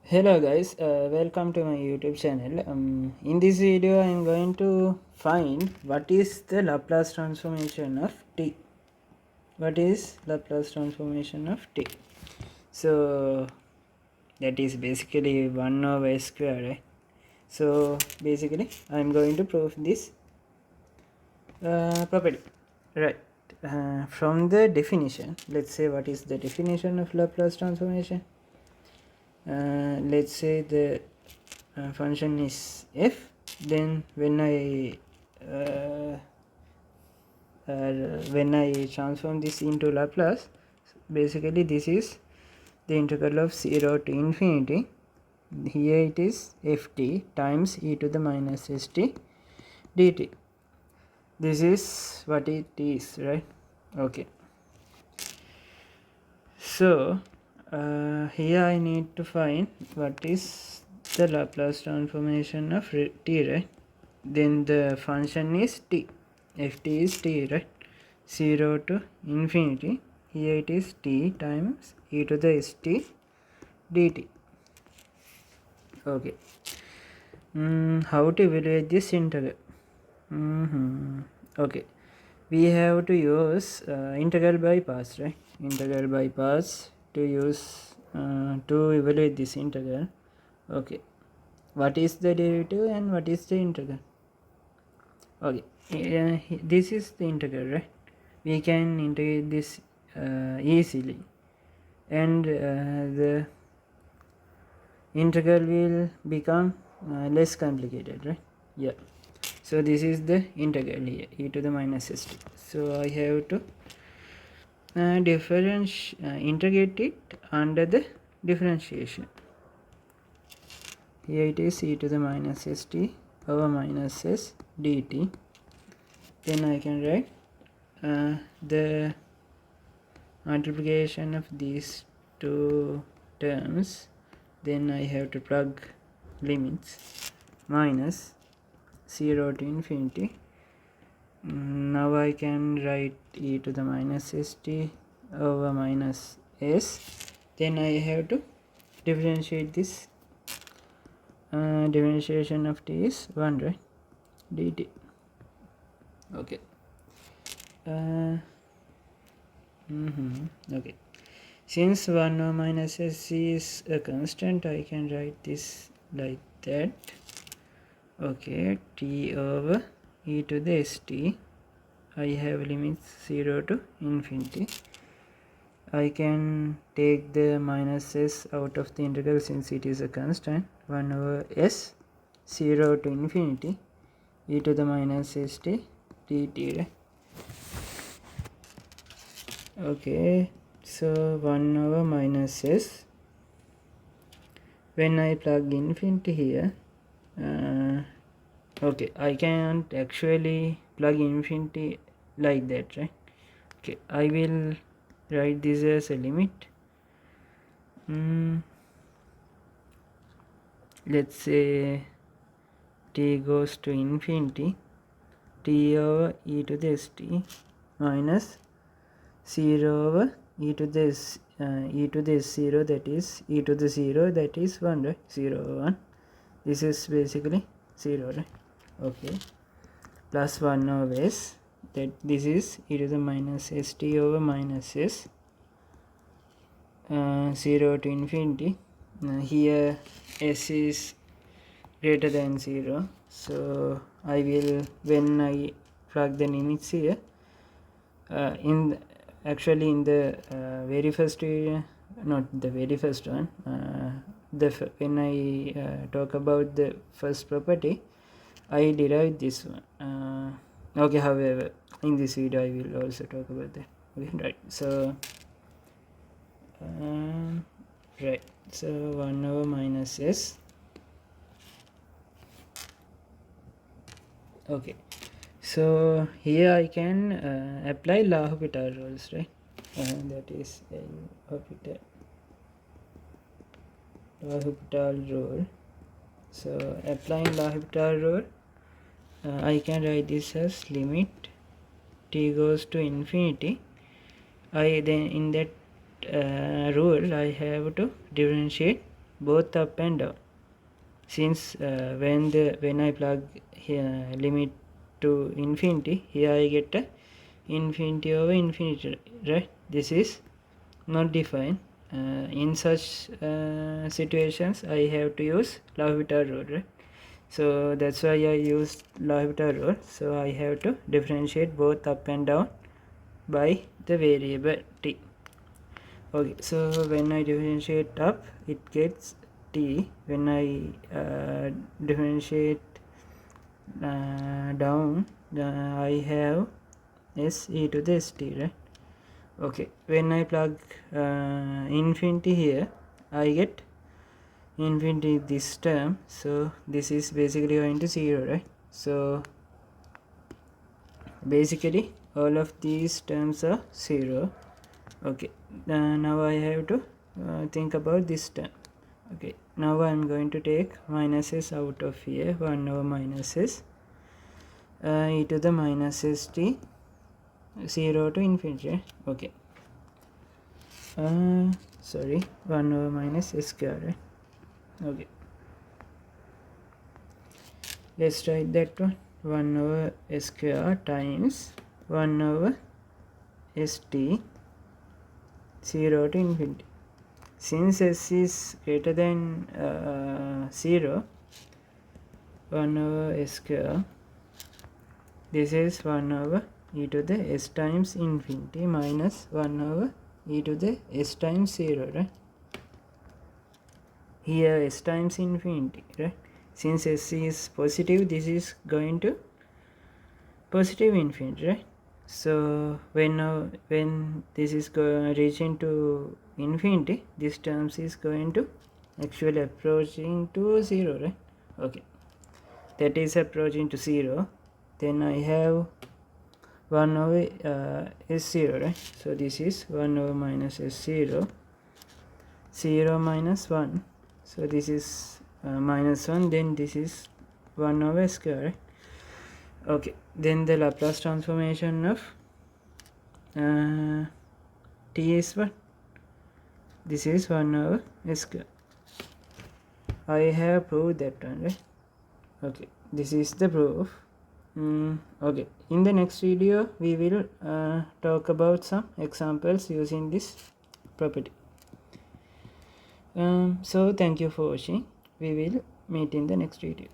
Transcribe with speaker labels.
Speaker 1: Hello guys, welcome to my YouTube channel. In this video I am going to find what is the Laplace transformation of t. What is Laplace transformation of t? So that is basically 1 over s square, right? So basically I am going to prove this property, right? From the definition, let's say what is the definition of Laplace transformation. Let's say the function is f, then uh, when I transform this into Laplace, basically this is the integral of 0 to infinity. Here it is ft times e to the minus st dt. This is what it is, right? Okay. So here I need to find what is the Laplace transformation of t, right? Then the function is t. Ft is t, right? 0 to infinity. Here it is t times e to the st dt. Okay. How to evaluate this integral? Okay. We have to use integral by parts, right? Integral by parts to use to evaluate this integral. Okay. What is the derivative and what is the integral? Okay. This is the integral, right? We can integrate this easily, and the integral will become less complicated, right? Yeah. So this is the integral here, e to the minus st. So I have to integrate it under the differentiation. Here it is e to the minus st over minus s dt. Then I can write the multiplication of these two terms. Then I have to plug limits minus 0 to infinity. Now I can write e to the minus st over minus s. Then I have to differentiate this. Differentiation of t is 1, right? dt. Okay. Okay. Since 1 over minus s is a constant, I can write this like that. Okay, t over e to the st. I have limits 0 to infinity. I can take the minus s out of the integral since it is a constant. 1 over s 0 to infinity e to the minus st dt, right? Okay, so 1 over minus s. When I plug infinity here, okay, I can't actually plug infinity like that, right? Okay, I will write this as a limit. Let's say t goes to infinity, t over e to the st minus 0 over e to the 0, that is e to the 0, that is 1, right? 0 over 1. This is basically 0, right? Okay. Plus 1 over s, that this is e to the minus st over minus s, 0 to infinity. Here s is greater than 0, so I will, when I plug the limits here, in the very first not the very first one, when I talk about the first property, I derived this one. Okay, however, in this video I will also talk about that. Okay, right. So right, so 1 over minus s. Okay, so here I can apply L'Hopital rules, right? That is L'Hopital rule. So applying L'Hopital rule, I can write this as limit t goes to infinity. I then in that rule I have to differentiate both up and down. Since when I plug here limit to infinity, here I get a infinity over infinity, right? This is not defined. In such situations, I have to use L'Hopital rule, right? So that's why I use L'Hopital rule. So I have to differentiate both up and down by the variable t. Okay, so when I differentiate up, it gets t. When I differentiate down, I have s e to the st, right? Okay, when I plug infinity here, I get infinity this term, so this is basically going to 0, right? So basically all of these terms are 0. Okay, now I have to think about this term. Okay, now I'm going to take minus s out of here, 1 over minus s e to the minus st 0 to infinity. Okay, sorry, 1 over minus s square, right? Okay, let's write that one. 1 over s square times 1 over st 0 to infinity. Since s is greater than 0, 1 over s square, this is 1 over e to the s times infinity minus 1 over e to the s times 0, right? Here s times infinity, right? Since s is positive, this is going to positive infinity, right? So when this is reaching to infinity, this terms is going to actually approaching to 0, right? Okay, that is approaching to 0. Then I have 1 over s0, right? So this is 1 over minus s0, 0 minus 1. So this is minus 1, then this is 1 over s square, right? Okay, then the Laplace transformation of t is what? This is 1 over s square. I have proved that one, right? Okay, this is the proof. Okay, in the next video we will talk about some examples using this property. So thank you for watching. We will meet in the next video.